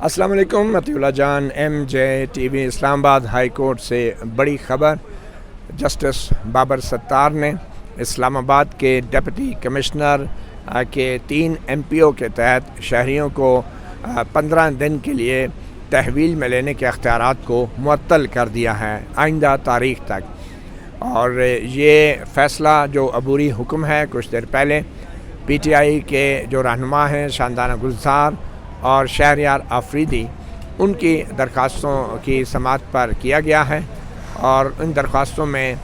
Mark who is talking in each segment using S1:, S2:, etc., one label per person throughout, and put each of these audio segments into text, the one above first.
S1: السلام علیکم متی اللہ جان، ایم جے ٹی وی اسلام آباد ہائی کورٹ سے بڑی خبر۔ جسٹس بابر ستار نے اسلام آباد کے ڈپٹی کمشنر کے 3 ایم پی او کے تحت شہریوں کو 15 دن کے لیے تحویل میں لینے کے اختیارات کو معطل کر دیا ہے آئندہ تاریخ تک۔ اور یہ فیصلہ جو عبوری حکم ہے کچھ دیر پہلے پی ٹی آئی کے جو رہنما ہیں شاندانہ گلزار اور شہریار آفریدی، ان کی درخواستوں کی سماعت پر کیا گیا ہے، اور ان درخواستوں میں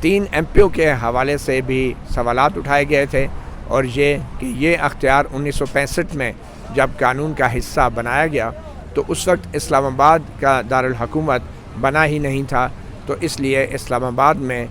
S1: 3 ایم پی او کے حوالے سے بھی سوالات اٹھائے گئے تھے، اور یہ کہ یہ اختیار 1965 میں جب قانون کا حصہ بنایا گیا تو اس وقت اسلام آباد کا دارالحکومت بنا ہی نہیں تھا، تو اس لیے اسلام آباد میں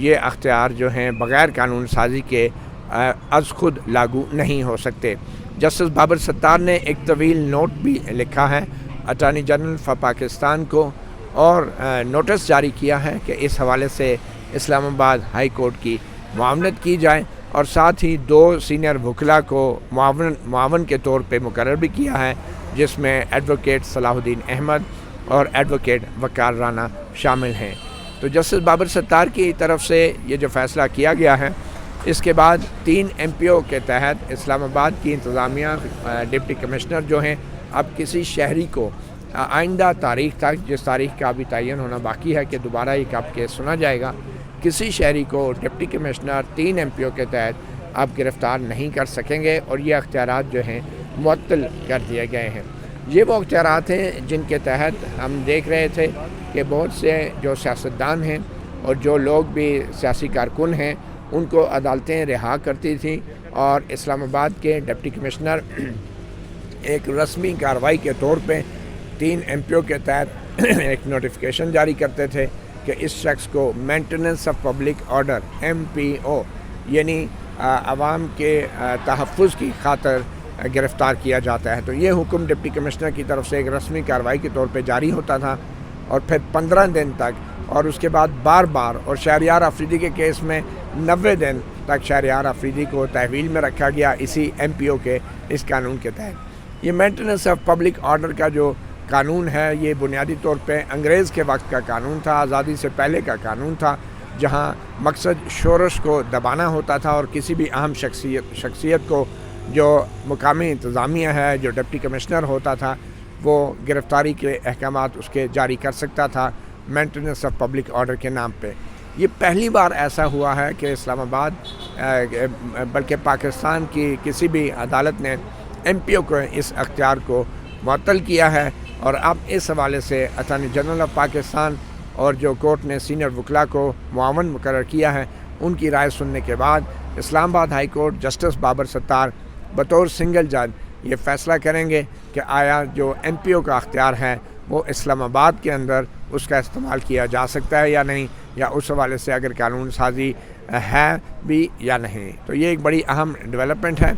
S1: یہ اختیار جو ہیں بغیر قانون سازی کے از خود لاگو نہیں ہو سکتے۔ جسٹس بابر ستار نے ایک طویل نوٹ بھی لکھا ہے اٹارنی جنرل فار پاکستان کو، اور نوٹس جاری کیا ہے کہ اس حوالے سے اسلام آباد ہائی کورٹ کی معاونت کی جائے، اور ساتھ ہی 2 سینئر وکلاء کو معاون کے طور پہ مقرر بھی کیا ہے، جس میں ایڈوکیٹ صلاح الدین احمد اور ایڈوکیٹ وقار رانا شامل ہیں۔ تو جسٹس بابر ستار کی طرف سے یہ جو فیصلہ کیا گیا ہے، اس کے بعد 3 ایم پی او کے تحت اسلام آباد کی انتظامیہ ڈپٹی کمشنر جو ہیں اب کسی شہری کو آئندہ تاریخ تک، جس تاریخ کا ابھی تعین ہونا باقی ہے کہ دوبارہ ایک اب کیس سنا جائے گا، کسی شہری کو ڈپٹی کمشنر 3 ایم پی او کے تحت آپ گرفتار نہیں کر سکیں گے، اور یہ اختیارات جو ہیں معطل کر دیے گئے ہیں۔ یہ وہ اختیارات ہیں جن کے تحت ہم دیکھ رہے تھے کہ بہت سے جو سیاستدان ہیں اور جو لوگ بھی سیاسی کارکن ہیں ان کو عدالتیں رہا کرتی تھیں، اور اسلام آباد کے ڈپٹی کمشنر ایک رسمی کارروائی کے طور پہ 3 ایم پی او کے تحت ایک نوٹیفیکیشن جاری کرتے تھے کہ اس شخص کو maintenance of public order M P O یعنی عوام کے تحفظ کی خاطر گرفتار کیا جاتا ہے۔ تو یہ حکم ڈپٹی کمشنر کی طرف سے ایک رسمی کارروائی کے طور پہ جاری ہوتا تھا، اور پھر 15 دن تک، اور اس کے بعد بار بار، اور شہریار آفریدی کے کیس میں 90 دن تک شہریار آفریدی کو تحویل میں رکھا گیا اسی ایم پی او کے اس قانون کے تحت۔ یہ مینٹیننس آف پبلک آرڈر کا جو قانون ہے، یہ بنیادی طور پہ انگریز کے وقت کا قانون تھا، آزادی سے پہلے کا قانون تھا، جہاں مقصد شورش کو دبانا ہوتا تھا، اور کسی بھی اہم شخصیت کو جو مقامی انتظامیہ ہے، جو ڈپٹی کمشنر ہوتا تھا، وہ گرفتاری کے احکامات اس کے جاری کر سکتا تھا مینٹیننس آف پبلک آرڈر کے نام پہ۔ یہ پہلی بار ایسا ہوا ہے کہ اسلام آباد بلکہ پاکستان کی کسی بھی عدالت نے ایم پی او کو اس اختیار کو معطل کیا ہے، اور اب اس حوالے سے اٹارنی جنرل آف پاکستان اور جو کورٹ نے سینئر وکلاء کو معاون مقرر کیا ہے، ان کی رائے سننے کے بعد اسلام آباد ہائی کورٹ جسٹس بابر ستار بطور سنگل جج یہ فیصلہ کریں گے کہ آیا جو ایم پی او کا اختیار ہے وہ اسلام آباد کے اندر اس کا استعمال کیا جا سکتا ہے یا نہیں، یا اس حوالے سے اگر قانون سازی ہے بھی یا نہیں۔ تو یہ ایک بڑی اہم ڈیولپمنٹ ہے۔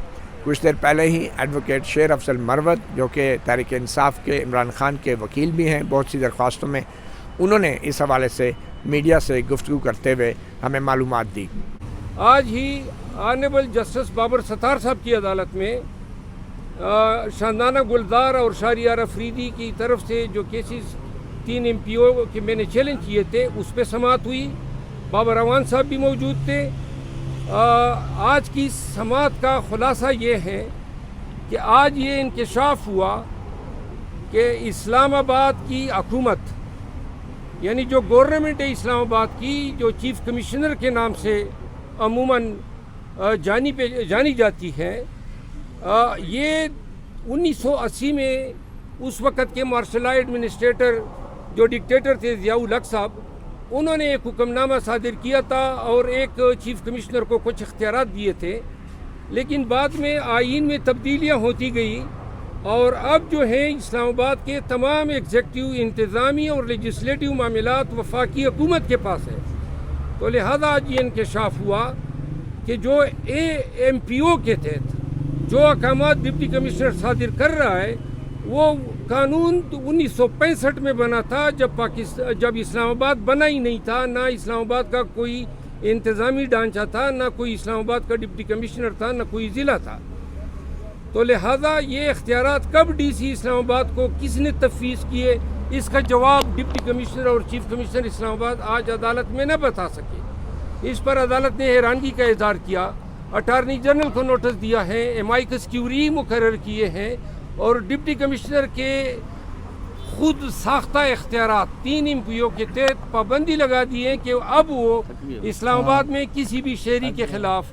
S1: کچھ دیر پہلے ہی ایڈوکیٹ شیر افضل مروت، جو کہ تحریک انصاف کے عمران خان کے وکیل بھی ہیں بہت سی درخواستوں میں، انہوں نے اس حوالے سے میڈیا سے گفتگو کرتے ہوئے ہمیں معلومات دی۔
S2: آج ہی آنریبل جسٹس بابر ستار صاحب کی عدالت میں شاندانہ گلزار اور شہریار آفریدی کی طرف سے جو کیسز 3 ایم پی او کے میں نے چیلنج کیے تھے اس پہ سماعت ہوئی۔ بابر اعوان صاحب بھی موجود تھے۔ آج کی سماعت کا خلاصہ یہ ہے کہ آج یہ انکشاف ہوا کہ اسلام آباد کی حکومت، یعنی جو گورنمنٹ ہے اسلام آباد کی، جو چیف کمشنر کے نام سے عموماً جانی جاتی ہے، یہ 1980 میں اس وقت کے مارشل لا ایڈمنسٹریٹر جو ڈکٹیٹر تھے ضیاء الحق صاحب، انہوں نے ایک حکم نامہ صادر کیا تھا اور ایک چیف کمشنر کو کچھ اختیارات دیے تھے، لیکن بعد میں آئین میں تبدیلیاں ہوتی گئی، اور اب جو ہے اسلام آباد کے تمام ایگزیکٹو، انتظامی اور لیجسلیٹو معاملات وفاقی حکومت کے پاس ہے۔ تو لہذا آج یہ انکشاف ہوا کہ جو ایم پی او کے تحت جو احکامات ڈپٹی کمشنر صادر کر رہا ہے، وہ قانون 1965 میں بنا تھا، جب اسلام آباد بنا ہی نہیں تھا، نہ اسلام آباد کا کوئی انتظامی ڈھانچہ تھا، نہ کوئی اسلام آباد کا ڈپٹی کمشنر تھا، نہ کوئی ضلع تھا۔ تو لہٰذا یہ اختیارات کب ڈی سی اسلام آباد کو کس نے تفویض کیے، اس کا جواب ڈپٹی کمشنر اور چیف کمشنر اسلام آباد آج عدالت میں نہ بتا سکے۔ اس پر عدالت نے حیرانگی کا اظہار کیا، اٹارنی جنرل کو نوٹس دیا ہے، امائکس کیوری مقرر کیے ہیں، اور ڈپٹی کمشنر کے خود ساختہ اختیارات 3 امپیوں کے تحت پابندی لگا دی ہے کہ اب وہ اسلام آباد میں کسی بھی شہری کے خلاف،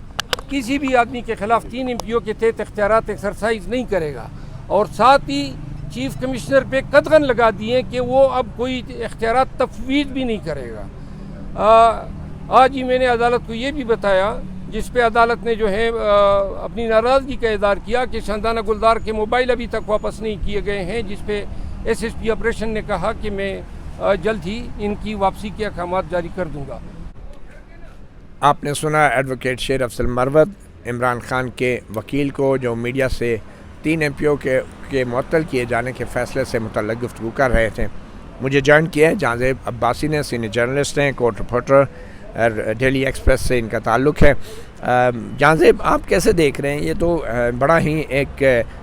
S2: کسی بھی آدمی کے خلاف 3 امپیوں کے تحت اختیارات ایکسرسائز نہیں کرے گا، اور ساتھ ہی چیف کمشنر پہ قدغن لگا دیے کہ وہ اب کوئی اختیارات تفویض بھی نہیں کرے گا۔ آج ہی میں نے عدالت کو یہ بھی بتایا، جس پہ عدالت نے جو ہے اپنی ناراضگی کا اظہار کیا کہ شاندانہ گلدار کے موبائل ابھی تک واپس نہیں کیے گئے ہیں، جس پہ ایس ایس پی آپریشن نے کہا کہ میں جلد ہی ان کی واپسی کے احکامات جاری کر دوں گا۔
S1: آپ نے سنا ایڈوکیٹ شیر افضل مروت عمران خان کے وکیل کو، جو میڈیا سے 3 MPO کے معطل کیے جانے کے فیصلے سے متعلق گفتگو کر رہے تھے۔ مجھے جوائن کیا ہے جہاں زیب عباسی نے، سینئر جرنلسٹ ہیں، کورٹ رپورٹر، ڈیلی ایکسپریس سے ان کا تعلق ہے۔ جہاں زیب، آپ کیسے دیکھ رہے ہیں؟ یہ تو بڑا ہی ایک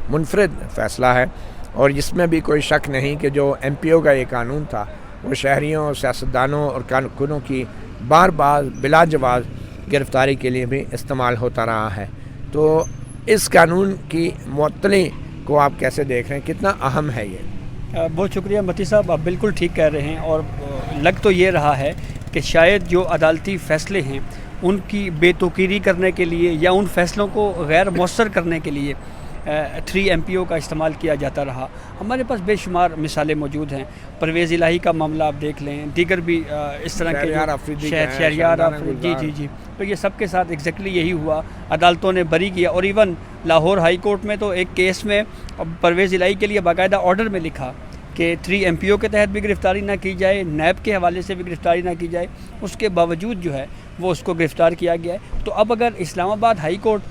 S1: منفرد فیصلہ ہے، اور اس میں بھی کوئی شک نہیں کہ جو MPO کا یہ قانون تھا وہ شہریوں، سیاستدانوں اور کارکنوں کی بار بار بلا جواز گرفتاری کے لیے بھی استعمال ہوتا رہا ہے۔ تو اس قانون کی معطلی کو آپ کیسے دیکھ رہے ہیں؟ کتنا اہم ہے یہ؟
S3: بہت شکریہ متی صاحب، آپ بالکل ٹھیک کہہ رہے ہیں، اور لگ تو یہ رہا ہے کہ شاید جو عدالتی فیصلے ہیں ان کی بے توقیری کرنے کے لیے یا ان فیصلوں کو غیر مؤثر کرنے کے لیے 3 MPO کا استعمال کیا جاتا رہا۔ ہمارے پاس بے شمار مثالیں موجود ہیں، پرویز الہی کا معاملہ آپ دیکھ لیں، دیگر بھی اس طرح کے شہریار آفریدی، جی تو یہ سب کے ساتھ ایگزیکٹلی یہی ہوا، عدالتوں نے بری کیا، اور ایون لاہور ہائی کورٹ میں تو ایک کیس میں پرویز الہی کے لیے باقاعدہ آرڈر میں لکھا کہ 3 MPO کے تحت بھی گرفتاری نہ کی جائے، نیب کے حوالے سے بھی گرفتاری نہ کی جائے، اس کے باوجود جو ہے وہ اس کو گرفتار کیا گیا ہے۔ تو اب اگر Islamabad high court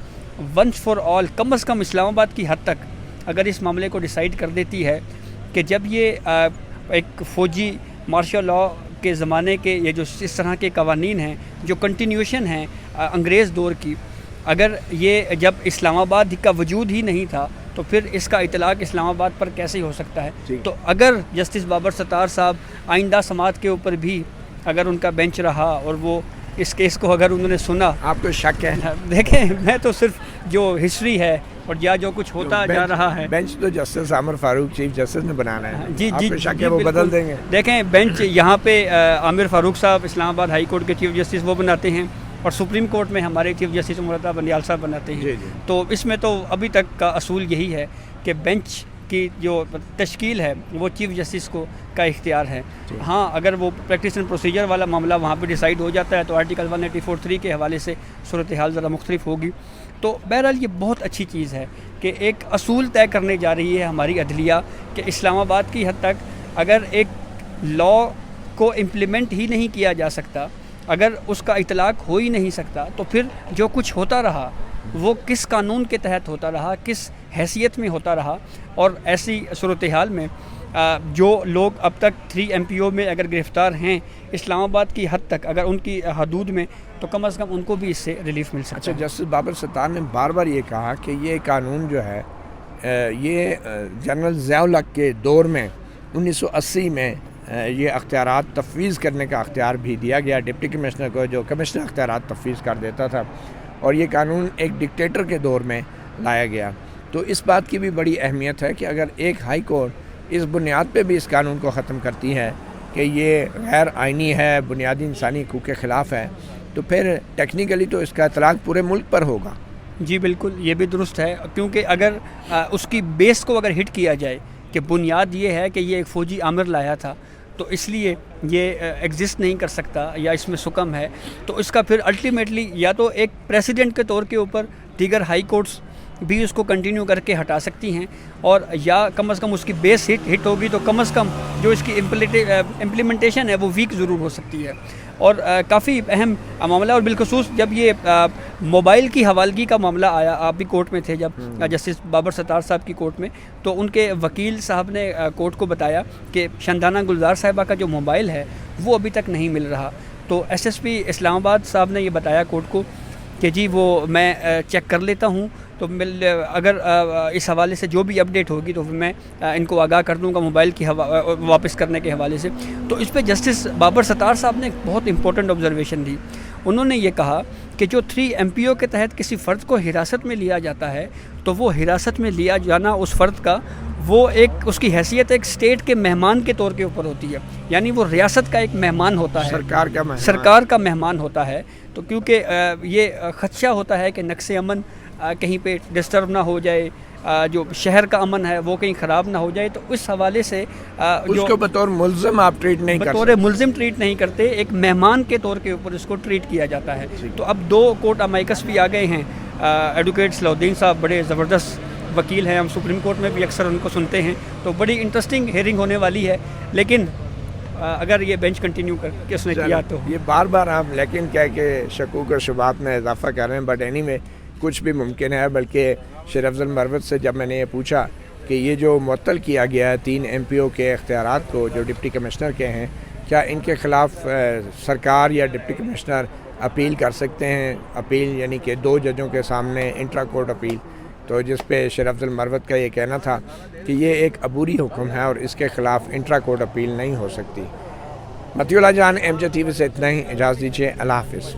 S3: once for all کم از کم اسلام آباد کی حد تک اگر اس معاملے کو ڈیسائیڈ کر دیتی ہے کہ جب یہ ایک فوجی مارشل لاء کے زمانے کے یہ جو اس طرح کے قوانین ہیں جو کنٹینیوشن ہیں انگریز دور کی، اگر یہ جب اسلام آباد کا وجود ہی نہیں تھا تو پھر اس کا اطلاق اسلام آباد پر کیسے ہو سکتا ہے؟ تو اگر جسٹس بابر ستار صاحب آئندہ سماعت کے اوپر بھی اگر ان کا بینچ رہا اور وہ اس کیس کو اگر انہوں نے سنا،
S1: آپ کو شک ہے؟
S3: دیکھیں، میں تو صرف جو ہسٹری ہے اور یا جو کچھ ہوتا جا رہا ہے،
S1: بینچ تو جسٹس عامر فاروق چیف جسٹس نے بنانا ہے،
S3: جی
S1: آپ کو شک ہے وہ بدل دیں گے؟
S3: دیکھیں، بینچ یہاں پہ عامر فاروق صاحب اسلام آباد ہائی کورٹ کے چیف جسٹس وہ بناتے ہیں، اور سپریم کورٹ میں ہمارے چیف جسٹس عمرتا بندیال صاحب بناتے ہیں۔ تو اس میں تو ابھی تک کا اصول یہی ہے کہ بینچ کی جو تشکیل ہے وہ چیف جسٹس کو کا اختیار ہے۔ ہاں، اگر وہ پریکٹس اینڈ پروسیجر والا معاملہ وہاں پہ ڈیسائیڈ ہو جاتا ہے تو آرٹیکل 184(3) کے حوالے سے صورتحال ذرا مختلف ہوگی۔ تو بہرحال یہ بہت اچھی چیز ہے کہ ایک اصول طے کرنے جا رہی ہے ہماری عدلیہ کہ اسلام آباد کی حد تک اگر ایک لاء کو امپلیمنٹ ہی نہیں کیا جا سکتا، اگر اس کا اطلاق ہو ہی نہیں سکتا، تو پھر جو کچھ ہوتا رہا وہ کس قانون کے تحت ہوتا رہا، کس حیثیت میں ہوتا رہا، اور ایسی صورتحال میں جو لوگ اب تک 3 MPO میں اگر گرفتار ہیں اسلام آباد کی حد تک، اگر ان کی حدود میں، تو کم از کم ان کو بھی اس سے ریلیف مل سکتا ہے۔
S1: اچھا، جسٹس بابر ستار نے بار بار یہ کہا کہ یہ قانون جو ہے یہ جنرل ضیاء الحق کے دور میں 1980 میں یہ اختیارات تفویض کرنے کا اختیار بھی دیا گیا ڈپٹی کمشنر کو، جو کمشنر اختیارات تفویض کر دیتا تھا، اور یہ قانون ایک ڈکٹیٹر کے دور میں لایا گیا۔ تو اس بات کی بھی بڑی اہمیت ہے کہ اگر ایک ہائی کورٹ اس بنیاد پہ بھی اس قانون کو ختم کرتی ہے کہ یہ غیر آئینی ہے، بنیادی انسانی حقوق کے خلاف ہے، تو پھر ٹیکنیکلی تو اس کا اطلاق پورے ملک پر ہوگا۔
S3: جی بالکل، یہ بھی درست ہے، کیونکہ اگر اس کی بیس کو اگر ہٹ کیا جائے کہ بنیاد یہ ہے کہ یہ ایک فوجی آمر لایا تھا تو اس لیے یہ ایگزسٹ نہیں کر سکتا یا اس میں سکم ہے، تو اس کا پھر الٹیمیٹلی یا تو ایک پریسیڈنٹ کے طور کے اوپر دیگر ہائی کورٹس بھی اس کو کنٹینیو کر کے ہٹا سکتی ہیں، اور یا کم از کم اس کی بیس ہٹ ہوگی تو کم از کم جو اس کی امپلیمنٹیشن ہے وہ ویک ضرور ہو سکتی ہے۔ اور کافی اہم معاملہ، اور بالخصوص جب یہ موبائل کی حوالگی کا معاملہ آیا، آپ بھی کورٹ میں تھے جب جسٹس بابر ستار صاحب کی کورٹ میں، تو ان کے وکیل صاحب نے کورٹ کو بتایا کہ شاندانہ گلزار صاحبہ کا جو موبائل ہے وہ ابھی تک نہیں مل رہا۔ تو ایس ایس پی اسلام آباد صاحب نے یہ بتایا کورٹ کو کہ جی وہ میں چیک کر لیتا ہوں، تو اگر اس حوالے سے جو بھی اپڈیٹ ہوگی تو میں ان کو آگاہ کر دوں گا موبائل کی واپس کرنے کے حوالے سے. تو اس پہ جسٹس بابر ستار صاحب نے ایک بہت امپورٹنٹ آبزرویشن دی. انہوں نے یہ کہا کہ جو 3 MPO کے تحت کسی فرد کو حراست میں لیا جاتا ہے تو وہ حراست میں لیا جانا اس فرد کا وہ ایک اس کی حیثیت ایک اسٹیٹ کے مہمان کے طور کے اوپر ہوتی ہے, یعنی وہ ریاست کا ایک مہمان ہوتا ہے, سرکار کا مہمان ہوتا ہے. تو کیونکہ یہ خدشہ ہوتا ہے کہ نقص امن کہیں پہ ڈسٹرب نہ ہو جائے, جو شہر کا امن ہے وہ کہیں خراب نہ ہو جائے, تو اس حوالے سے
S1: اس کو بطور ملزم آپ ٹریٹ نہیں کرتے,
S3: بطور ملزم ٹریٹ نہیں کرتے, ایک مہمان کے طور کے اوپر اس کو ٹریٹ کیا جاتا ہے. تو اب 2 کورٹ امائکس بھی آ گئے ہیں. ایڈوکیٹ صلاح الدین صاحب بڑے زبردست وکیل ہیں, ہم سپریم کورٹ میں بھی اکثر ان کو سنتے ہیں, تو بڑی انٹرسٹنگ ہیئرنگ ہونے والی ہے. لیکن اگر یہ بینچ کنٹینیو کر کے اس نے کیا تو
S1: یہ بار بار آپ لیکن کہہ کے شکوک و شبہات میں اضافہ کر رہے ہیں, بٹ اینی وے کچھ بھی ممکن ہے. بلکہ شیر افضل مروت سے جب میں نے یہ پوچھا کہ یہ جو معطل کیا گیا ہے 3 MPO کے اختیارات کو جو ڈپٹی کمشنر کے ہیں, کیا ان کے خلاف سرکار یا ڈپٹی کمشنر اپیل کر سکتے ہیں؟ اپیل یعنی کہ 2 ججوں کے سامنے انٹرا کورٹ اپیل. تو جس پہ شیر افضل مروت کا یہ کہنا تھا کہ یہ ایک عبوری حکم ہے اور اس کے خلاف انٹرا کورٹ اپیل نہیں ہو سکتی. مطیع اللہ جان, MJ TV سے اتنا ہی, اجازت دیجیے, اللہ حافظ.